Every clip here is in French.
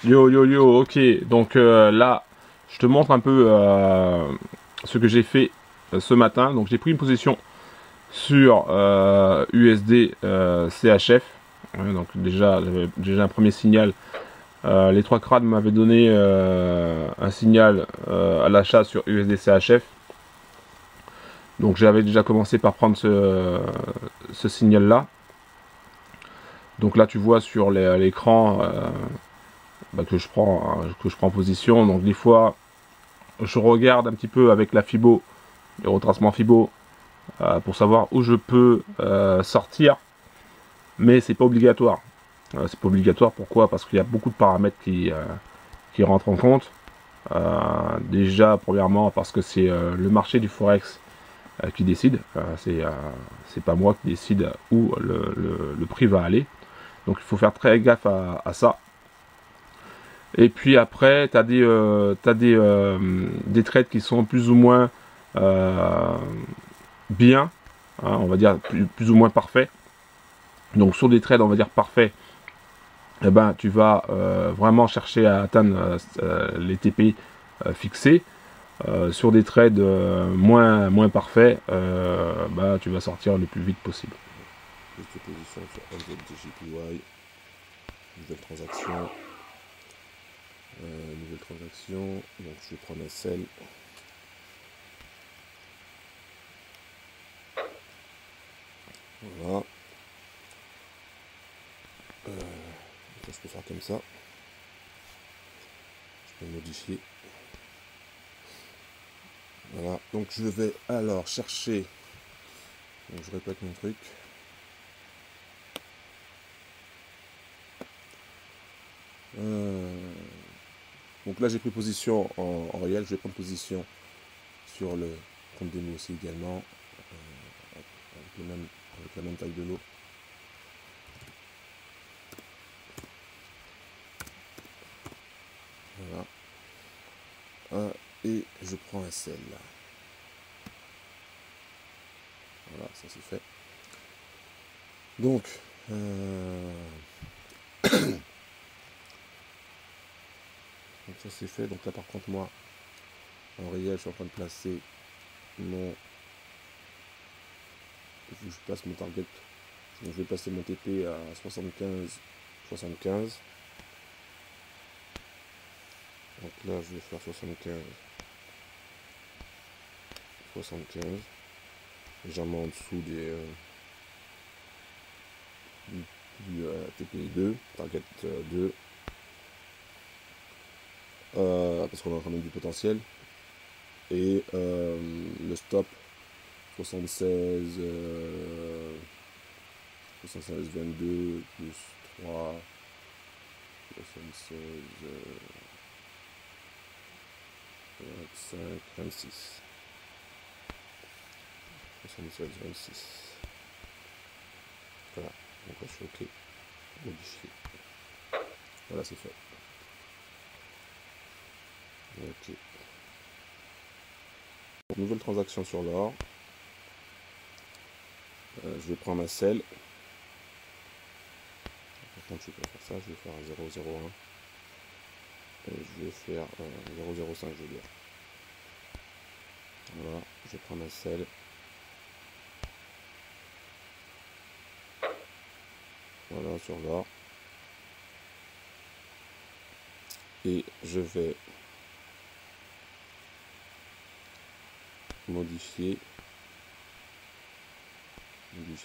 Yo yo yo, ok. Donc là, je te montre un peu ce que j'ai fait ce matin. Donc j'ai pris une position sur USD CHF. Donc déjà, j'avais déjà un premier signal. Les trois crânes m'avaient donné un signal à l'achat sur USD CHF. Donc j'avais déjà commencé par prendre ce signal-là. Donc là, tu vois sur l'écran que je prends position. Donc des fois, je regarde un petit peu avec la Fibo, les retracements Fibo, pour savoir où je peux sortir, mais c'est pas obligatoire. C'est pas obligatoire, pourquoi? Parce qu'il y a beaucoup de paramètres qui rentrent en compte. Déjà, premièrement, parce que c'est le marché du Forex qui décide. C'est pas moi qui décide où le prix va aller. Donc il faut faire très gaffe à ça. Et puis après, tu as des trades qui sont plus ou moins euh, bien, hein, on va dire plus ou moins parfaits. Donc sur des trades, on va dire parfaits, eh ben, tu vas vraiment chercher à atteindre les TP fixés. Sur des trades moins parfaits, bah, tu vas sortir le plus vite possible. Prise de position sur NZDJPY, nouvelle transaction. Nouvelle transaction, donc je vais prendre un sell. Voilà. Ça, je peux faire comme ça. Je peux modifier. Voilà, donc je vais alors chercher. Donc je répète mon truc. Donc là j'ai pris position en réel, je vais prendre position sur le compte démo aussi également, avec la même taille de l'eau. Voilà. Et je prends un sel. Voilà, ça c'est fait. Donc, donc ça c'est fait. Donc là par contre moi, en réel, je suis en train de placer mon... Je place mon target. Donc je vais passer mon TP à 75. Donc là je vais faire 75. Légèrement en dessous du TP2, target 2. Parce qu'on a quand même du potentiel. Et le stop 76 22 plus 3 76 25 26 76 26. Voilà, donc là je fais OK, modifier. Voilà, c'est fait. OK. Nouvelle transaction sur l'or. Je vais prendre ma selle. Par contre, je ne vais pas faire ça, je vais faire un 0,01. Et je vais faire 0,05, je veux dire. Voilà, je vais prendre ma selle. Voilà, sur l'or. Et je vais modifier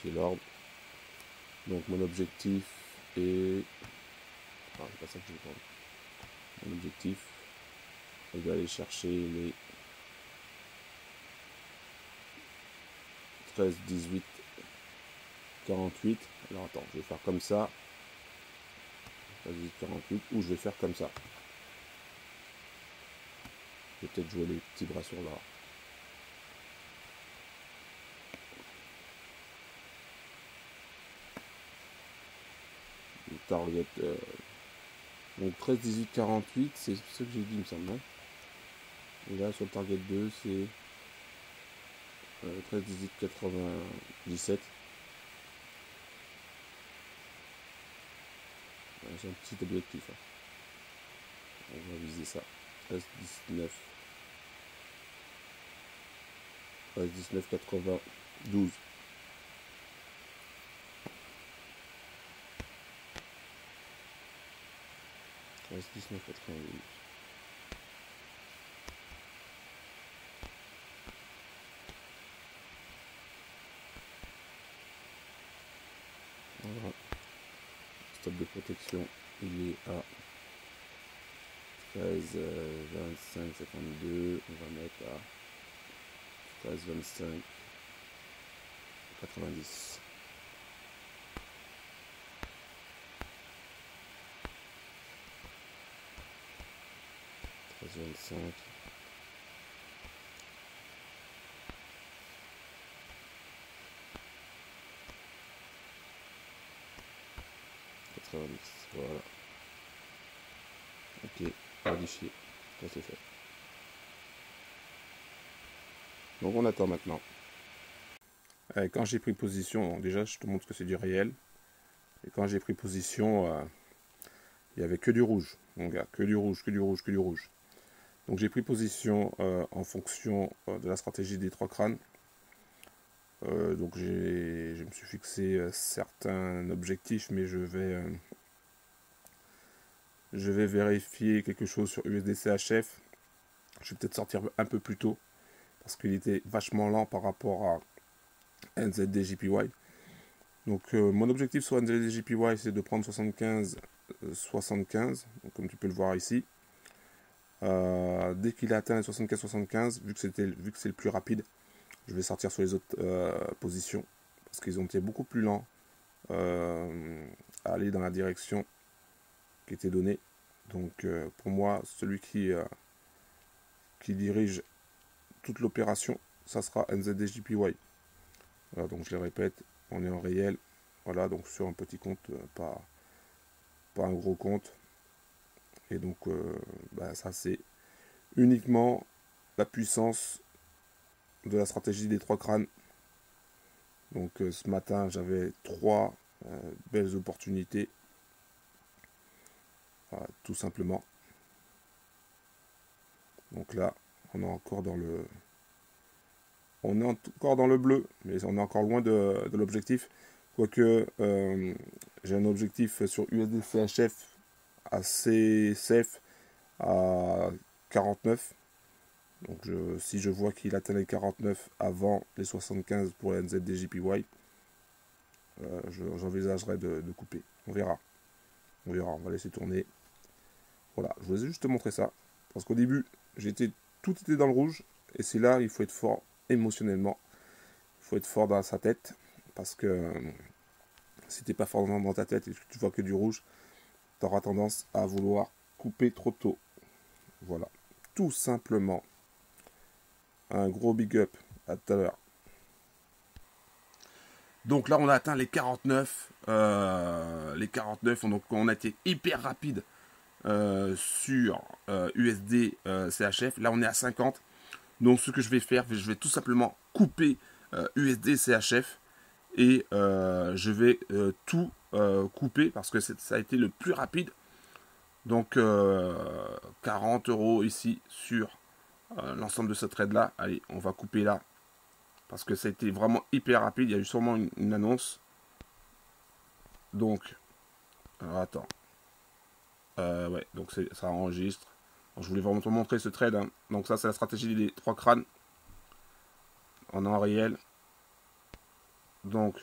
l'ordre. Donc mon objectif est... Ah, c'est pas ça que je vais prendre. Mon objectif est d'aller chercher les 13, 18, 48. Alors attends, je vais faire comme ça. 13, 18, 48. Ou je vais faire comme ça. Je vais peut-être jouer les petits bras sur l'or. Le target... Donc 13, 18, 48, c'est ce que j'ai dit, il me semble. Et là, sur le target 2, c'est 13, 18, 97. J'ai un petit objectif. Hein. On va viser ça. S19. S19 92. S19 92. Voilà. Stop de protection, il est à 13, 25, 52. On va mettre à 13, 25, 90. 13, 25. 90. Voilà. Ok, modifié. Ça c'est fait. Donc on attend maintenant. Quand j'ai pris position, déjà je te montre que c'est du réel. Et quand j'ai pris position, il n'y avait que du rouge. Donc que du rouge, que du rouge, que du rouge. Donc j'ai pris position en fonction de la stratégie des 3 crânes. Donc je me suis fixé certains objectifs, mais je vais vérifier quelque chose sur USDCHF. Je vais peut-être sortir un peu plus tôt parce qu'il était vachement lent par rapport à NZDJPY. Donc mon objectif sur NZDJPY c'est de prendre 75, 75, donc, comme tu peux le voir ici. Dès qu'il a atteint les 75-75, vu que c'est le plus rapide, je vais sortir sur les autres positions parce qu'ils ont été beaucoup plus lents à aller dans la direction qui était donnée. Donc pour moi, celui qui dirige toute l'opération, ça sera NZDJPY. Voilà, donc je le répète, on est en réel. Voilà, donc sur un petit compte, pas un gros compte. Et donc ça c'est uniquement la puissance de la stratégie des 3 crânes. Donc ce matin j'avais 3 belles opportunités. Voilà, tout simplement. Donc là on est encore dans le bleu, mais on est encore loin de l'objectif. Quoique j'ai un objectif sur USDCHF assez safe à 49. Donc si je vois qu'il atteint les 49 avant les 75 pour la NZDJPY, j'envisagerai de couper. On verra. On va laisser tourner. Voilà, je vous ai juste montré ça. Parce qu'au début, tout était dans le rouge. Et c'est là, il faut être fort émotionnellement. Il faut être fort dans sa tête. Parce que si tu n'es pas fort dans ta tête et que tu vois que du rouge, tu auras tendance à vouloir couper trop tôt. Voilà, tout simplement. Un gros big up, à tout à l'heure. Donc là, on a atteint les 49. Les 49, donc on a été hyper rapide sur USD CHF. Là, on est à 50. Donc ce que je vais faire, je vais tout simplement couper USD CHF. Et je vais tout couper parce que ça a été le plus rapide. Donc 40 € ici sur l'ensemble de ce trade là. Allez, on va couper là parce que ça a été vraiment hyper rapide. Il y a eu sûrement une annonce. Donc alors, attends, ouais, donc ça enregistre. Donc, je voulais vraiment te montrer ce trade, hein. Donc ça c'est la stratégie des 3 crânes en réel. Donc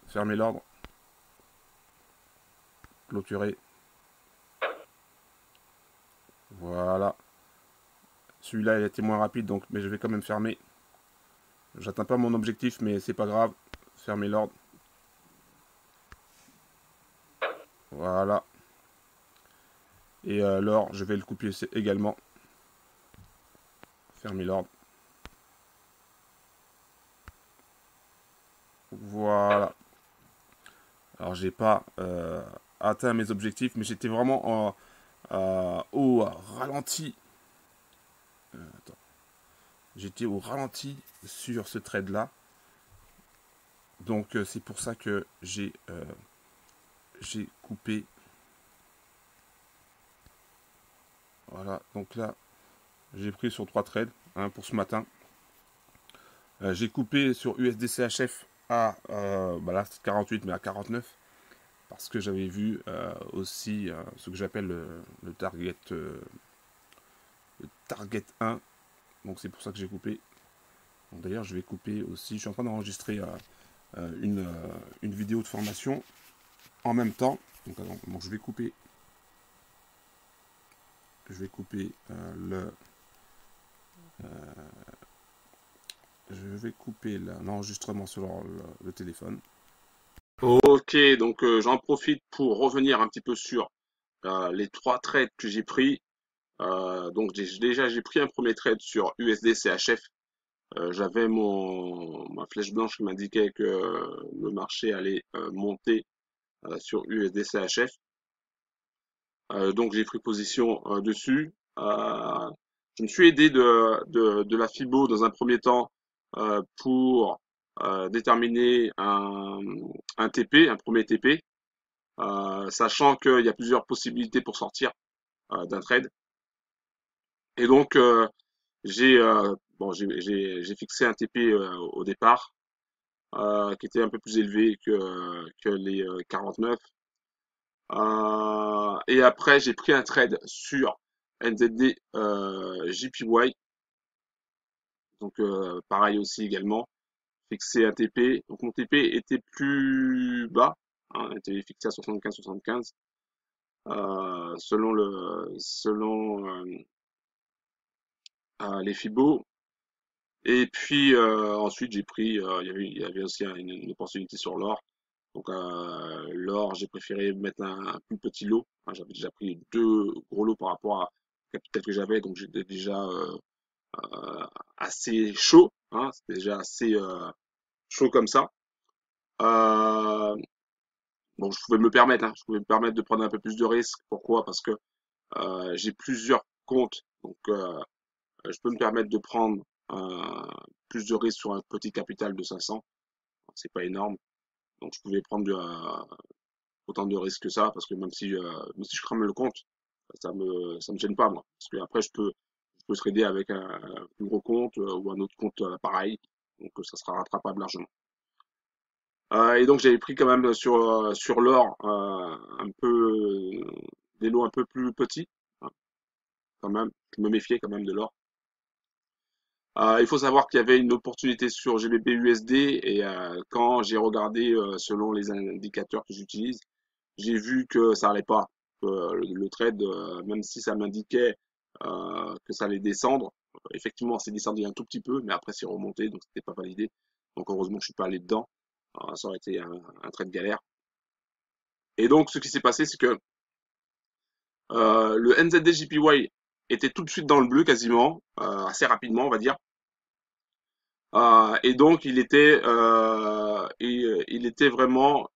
fermer l'ordre, clôturer. Voilà. Celui-là, il a été moins rapide, donc, mais je vais quand même fermer. J'atteins pas mon objectif, mais c'est pas grave. Fermer l'ordre. Voilà. Et l'or, je vais le couper également. Fermer l'ordre. Voilà. Alors, j'ai pas atteint mes objectifs, mais j'étais vraiment au ralenti. Attends. J'étais au ralenti sur ce trade là. Donc c'est pour ça que j'ai coupé. Voilà, donc là, j'ai pris sur 3 trades hein, pour ce matin. J'ai coupé sur USD CHF à, bah là c'est 48 mais à 49 parce que j'avais vu aussi ce que j'appelle le target 1. Donc c'est pour ça que j'ai coupé. D'ailleurs je vais couper aussi, je suis en train d'enregistrer une vidéo de formation en même temps. Donc je vais couper. Je vais couper l'enregistrement sur le téléphone. Ok, donc j'en profite pour revenir un petit peu sur les 3 trades que j'ai pris. Donc déjà j'ai pris un premier trade sur USD CHF. J'avais ma flèche blanche qui m'indiquait que le marché allait monter sur USD CHF. Donc j'ai pris position dessus. Je me suis aidé de la FIBO dans un premier temps pour déterminer un TP, un premier TP, sachant qu'il y a plusieurs possibilités pour sortir d'un trade. Et donc j'ai fixé un TP au départ qui était un peu plus élevé que les 49. Et après, j'ai pris un trade sur NZD JPY. Donc, pareil aussi également. Fixé un TP. Donc, mon TP était plus bas. Hein, était fixé à 75-75. Selon les FIBO. Et puis, ensuite, j'ai pris. Il y avait aussi une opportunité sur l'or. Donc, l'or, j'ai préféré mettre un plus petit lot. Hein, j'avais déjà pris 2 gros lots par rapport à la capital que j'avais. Donc, j'étais déjà euh, assez chaud. Hein, c'était déjà assez chaud comme ça. Euh, bon, je pouvais me le permettre. Hein, je pouvais me permettre de prendre un peu plus de risques. Pourquoi? Parce que j'ai plusieurs comptes. Donc, je peux me permettre de prendre plus de risques sur un petit capital de 500. C'est pas énorme. Donc, je pouvais prendre autant de risques que ça, parce que même si je crame le compte, ça me gêne pas, moi. Parce que après, je peux trader avec un plus gros compte ou un autre compte pareil. Donc, ça sera rattrapable largement. Et donc, j'avais pris quand même sur l'or un peu des lots un peu plus petits, hein, quand même. Je me méfiais quand même de l'or. Il faut savoir qu'il y avait une opportunité sur GBP USD et quand j'ai regardé selon les indicateurs que j'utilise, j'ai vu que ça allait pas. Que le trade, même si ça m'indiquait que ça allait descendre, effectivement, c'est descendu un tout petit peu, mais après c'est remonté, donc c'était pas validé. Donc heureusement, je suis pas allé dedans. Ça aurait été un trade galère. Et donc, ce qui s'est passé, c'est que le NZD-JPY était tout de suite dans le bleu quasiment, assez rapidement, on va dire. Et donc, il était vraiment,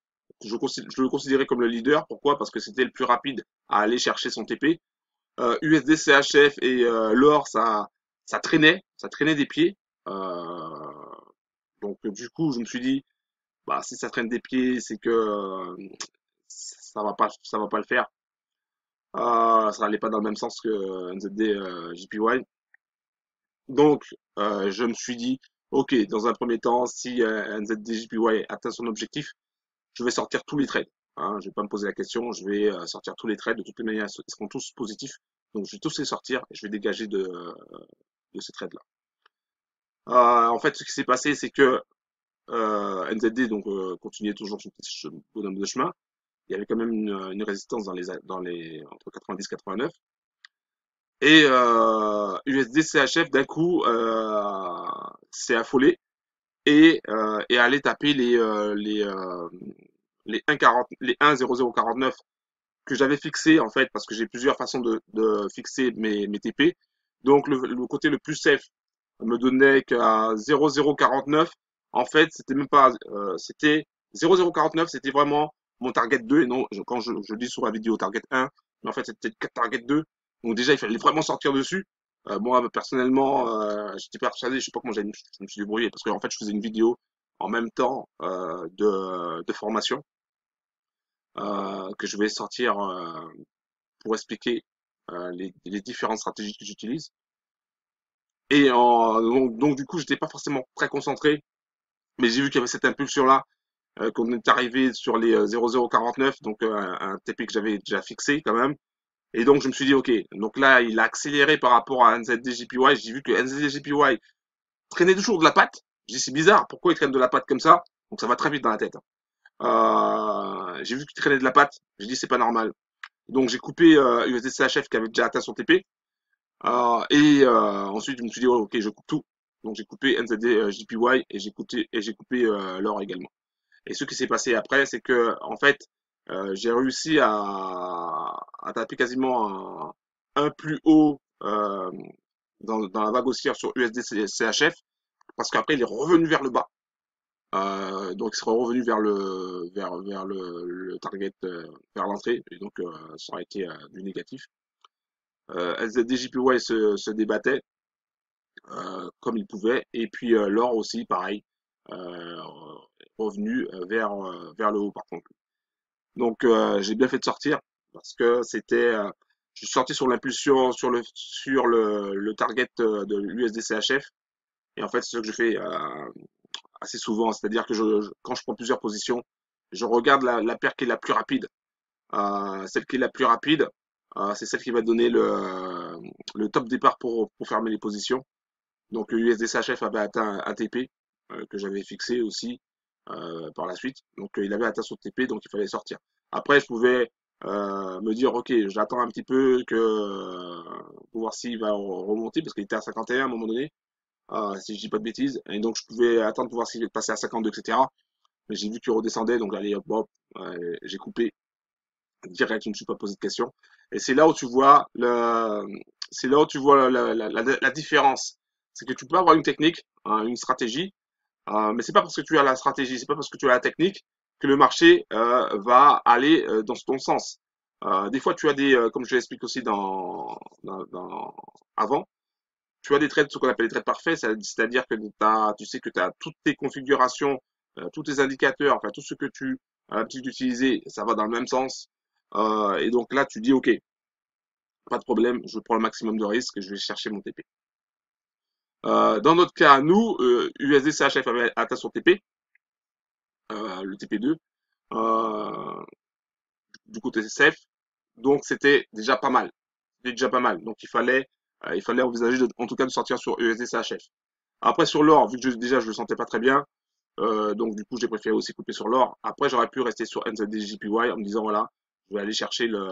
je le considérais comme le leader. Pourquoi? Parce que c'était le plus rapide à aller chercher son TP. USD, CHF et l'or, ça traînait des pieds. Donc, du coup, je me suis dit, bah, si ça traîne des pieds, c'est que ça va pas le faire. Ça n'allait pas dans le même sens que NZD JPY. Donc, je me suis dit, ok, dans un premier temps, si NZD JPY atteint son objectif, je vais sortir tous les trades. Hein, je vais pas me poser la question, je vais sortir tous les trades. De toutes les manières, ils seront tous positifs. Donc, je vais tous les sortir et je vais dégager de ces trades-là. En fait, ce qui s'est passé, c'est que NZD donc continuait toujours son petit bonhomme de chemin. Il y avait quand même une résistance dans les entre 90 et 89. Et USD CHF d'un coup s'est affolé et allait taper les 1,40 les 1,0049 que j'avais fixé en fait parce que j'ai plusieurs façons de fixer mes TP. Donc le côté le plus safe me donnait qu'à 0,049. En fait, c'était même pas c'était 0,049, c'était vraiment mon target 2 et non quand je dis sur la vidéo target 1, mais en fait c'était target 2. Donc déjà il fallait vraiment sortir dessus. Moi personnellement, j'étais persuadé, je sais pas comment je me suis débrouillé parce qu'en fait je faisais une vidéo en même temps de formation que je vais sortir pour expliquer les différentes stratégies que j'utilise. Donc du coup, j'étais pas forcément très concentré, mais j'ai vu qu'il y avait cette impulsion-là, qu'on est arrivé sur les 0049, donc un TP que j'avais déjà fixé quand même. Et donc je me suis dit, ok, donc là, il a accéléré par rapport à NZDJPY. J'ai vu que NZDJPY traînait toujours de la patte. J'ai dit, c'est bizarre, pourquoi il traîne de la patte comme ça? Donc ça va très vite dans la tête. J'ai vu qu'il traînait de la patte. J'ai dit, c'est pas normal. Donc j'ai coupé USDCHF qui avait déjà atteint son TP. Ensuite, je me suis dit, oh, ok, je coupe tout. Donc j'ai coupé NZD JPY et j'ai coupé l'or également. Et ce qui s'est passé après, c'est que en fait, j'ai réussi à taper quasiment un plus haut dans la vague haussière sur USD CHF, parce qu'après il est revenu vers le bas. Donc il serait revenu vers le target, vers l'entrée, et donc ça aurait été du négatif. SZDJPY se débattait comme il pouvait, et puis l'or aussi, pareil, euh, revenu vers le haut par contre. Donc j'ai bien fait de sortir parce que je suis sorti sur l'impulsion sur le target de l'USD CHF, et en fait c'est ce que je fais assez souvent, c'est-à-dire que quand je prends plusieurs positions, je regarde la paire qui est la plus rapide. Celle qui est la plus rapide, c'est celle qui va donner le top départ pour fermer les positions. Donc USD CHF avait atteint un TP que j'avais fixé aussi par la suite. Donc il avait atteint son TP, donc il fallait sortir. Après, je pouvais me dire, ok, j'attends un petit peu pour voir s'il va remonter, parce qu'il était à 51 à un moment donné, si je dis pas de bêtises. Et donc je pouvais attendre pour voir s'il passait à 52, etc. Mais j'ai vu qu'il redescendait, donc allez, hop, hop, j'ai coupé direct, je ne me suis pas posé de questions. Et c'est là où tu vois c'est là où tu vois la différence. C'est que tu peux avoir une technique, hein, une stratégie, mais c'est pas parce que tu as la stratégie, c'est pas parce que tu as la technique que le marché va aller dans ton sens. Des fois, tu as comme je l'explique aussi avant, tu as des trades, ce qu'on appelle des trades parfaits, c'est-à-dire que tu sais que tu as toutes tes configurations, tous tes indicateurs, enfin tout ce que tu as l'habitude d'utiliser, ça va dans le même sens. Et donc là, tu dis, OK, pas de problème, je prends le maximum de risques et je vais chercher mon TP. Dans notre cas, nous, USD CHF avait atteint son TP, le TP2, euh, du côté safe, donc c'était déjà pas mal. C'était déjà pas mal. Donc il fallait envisager en tout cas de sortir sur USD CHF. Après sur l'or, vu que déjà je le sentais pas très bien, donc du coup j'ai préféré aussi couper sur l'or. Après j'aurais pu rester sur NZDJPY en me disant voilà, je vais aller chercher le,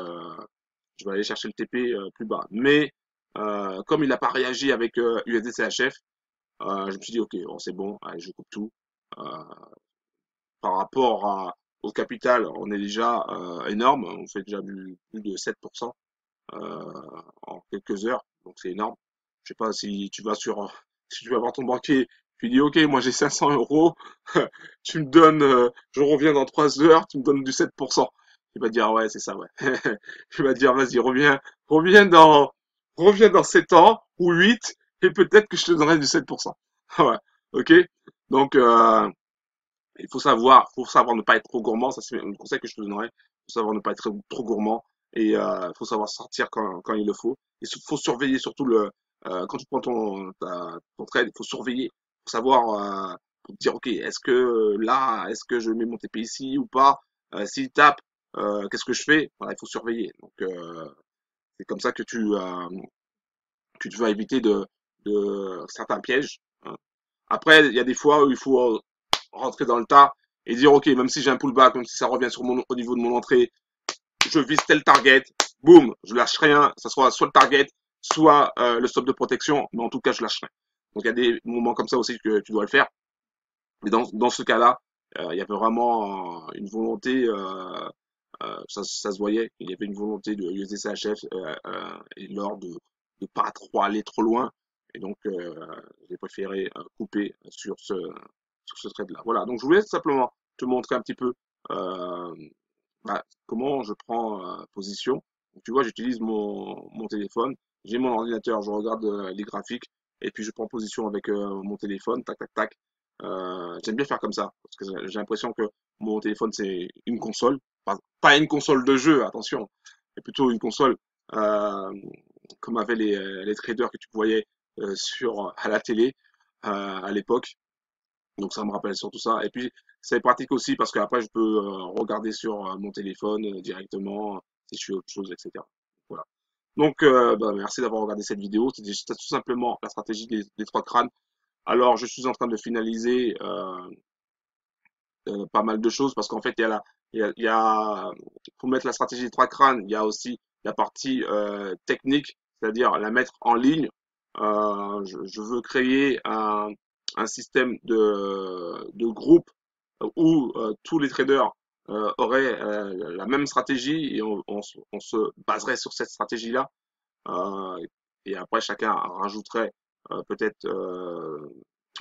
je vais aller chercher le TP plus bas. Mais comme il n'a pas réagi avec USD CHF, je me suis dit ok, bon, c'est bon, allez, je coupe tout. Euh, Par rapport au capital, on est déjà énorme, on fait déjà plus de 7% en quelques heures, donc c'est énorme. Je sais pas si tu vas si tu vas voir ton banquier, tu lui dis ok, moi j'ai 500 euros, tu me donnes, je reviens dans 3 heures, tu me donnes du 7%. Il va dire ouais, c'est ça, ouais. Il va dire vas-y, reviens reviens dans 7 ans ou 8 et peut-être que je te donnerai du 7%. Ouais, ok. Donc il faut savoir ne pas être trop gourmand. Ça, c'est un conseil que je te donnerais. Il faut savoir ne pas être trop gourmand et il faut savoir sortir quand il le faut. Il faut surveiller surtout quand tu prends ton trade, il faut surveiller pour savoir, pour te dire, ok, est-ce que là, est-ce que je mets mon TP ici ou pas? S'il tape, qu'est-ce que je fais? Voilà, il faut surveiller. Donc, c'est comme ça que tu vas éviter de certains pièges, hein. Après, il y a des fois où il faut rentrer dans le tas et dire, OK, même si j'ai un pullback, même si ça revient au niveau de mon entrée, je vise tel target, boum, je lâche rien, ça soit le target, soit le stop de protection, mais en tout cas, je lâche rien. Donc, il y a des moments comme ça aussi que tu dois le faire. Mais dans ce cas-là, il y avait vraiment une volonté, ça se voyait, il y avait une volonté de USDCHF et l'or de pas trop aller trop loin. Et donc, j'ai préféré couper sur ce trade-là. Voilà, donc je voulais simplement te montrer un petit peu comment je prends position. Donc, tu vois, j'utilise mon téléphone, j'ai mon ordinateur, je regarde les graphiques, et puis je prends position avec mon téléphone, tac, tac, tac. J'aime bien faire comme ça, parce que j'ai l'impression que mon téléphone, c'est une console. Pas une console de jeu, attention, mais plutôt une console euh, comme avaient les traders que tu voyais à la télé à l'époque. Donc ça me rappelle surtout ça. Et puis c'est pratique aussi parce qu'après je peux regarder sur mon téléphone directement si je fais autre chose, etc. Voilà. Donc bah, merci d'avoir regardé cette vidéo. C'était tout simplement la stratégie des trois crânes. Alors je suis en train de finaliser pas mal de choses parce qu'en fait il y a pour mettre la stratégie des trois crânes, il y a aussi la partie technique, c'est-à-dire la mettre en ligne. Je veux créer un système de groupe où tous les traders auraient la même stratégie et on se baserait sur cette stratégie-là. Euh, et après, chacun rajouterait peut-être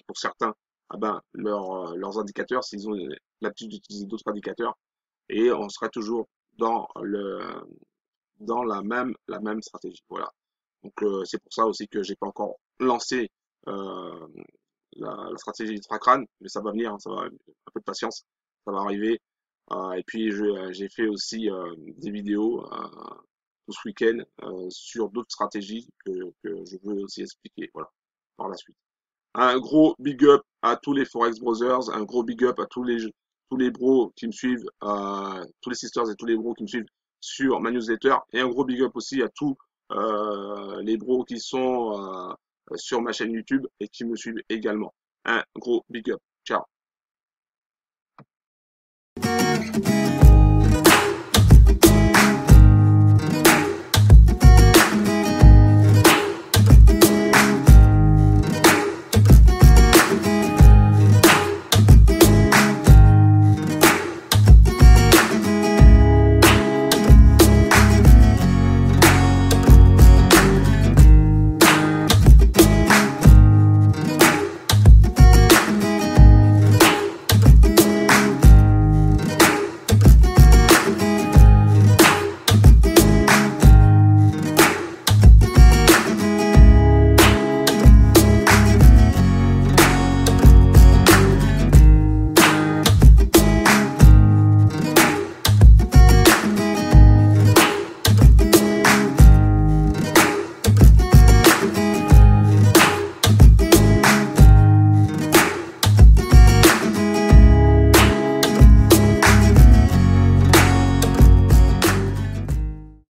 pour certains ah ben, leurs indicateurs s'ils ont l'habitude d'utiliser d'autres indicateurs et on serait toujours dans la même stratégie. Voilà. Donc c'est pour ça aussi que j'ai pas encore lancé euh, la stratégie du Tracran, mais ça va venir, hein, ça va un peu de patience, ça va arriver. Et puis j'ai fait aussi des vidéos tout ce week-end sur d'autres stratégies que je veux aussi expliquer, voilà, par la suite. Un gros big up à tous les Forex Brothers, un gros big up à tous les bros qui me suivent, tous les sisters et tous les bros qui me suivent sur ma newsletter, et un gros big up aussi à tous les bros qui sont sur ma chaîne YouTube et qui me suivent également. Un gros big up. Ciao.